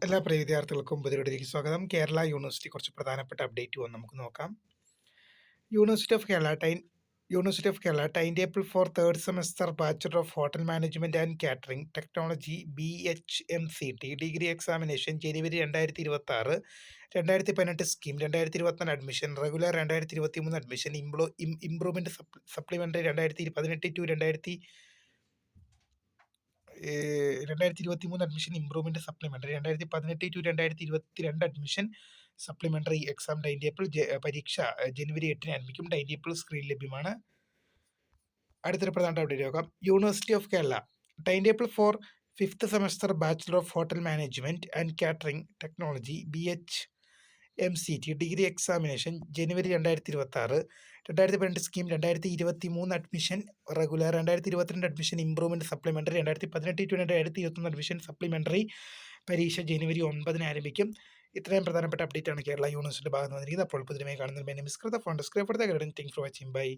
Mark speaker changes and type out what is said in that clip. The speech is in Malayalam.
Speaker 1: എല്ലാ പ്രിയ വിദ്യാർത്ഥികൾക്കും പുതിയൊരു സ്വാഗതം. കേരള യൂണിവേഴ്സിറ്റി കുറച്ച് പ്രധാനപ്പെട്ട അപ്ഡേറ്റ് വന്ന് നമുക്ക് നോക്കാം. University of Kerala time table for third semester bachelor of hotel management and catering technology BHMCT degree examination January 2026, 2018 scheme, 2024 admission, regular 2023 admission, improvement supplementary 2018 to 2023 admission, improvement supplementary 2018 to 2022 admission, supplementary exam time table പരീക്ഷ ജനുവരി 8 ആരംഭിക്കും. ടൈം ടേബിൾ സ്ക്രീൻ ലഭ്യമാണ്. അടുത്തൊരു പ്രധാന അപ്ഡേറ്റ് നോക്കാം. University of Kerala time table for fifth semester bachelor of hotel management and catering technology BHMCT degree examination January 2026, 2018 scheme, 2023 admission, regular 2022 admission, improvement supplementary 2018 to 2021 admission, supplementary പരീക്ഷ ജനുവരി 9 ആരംഭിക്കും. ഇത്രയും പ്രധാനപ്പെട്ട അപ്ഡേറ്റ് ആണ് കേരള യൂണിവേഴ്സിറ്റിയുടെ ഭാഗത്ത് വന്നിരിക്കുന്നത്. അപ്പോൾ പുതിയമായി കാണുന്നതിന് മിസ്കൃത phone describe for the guidance. Thanks for watching. By.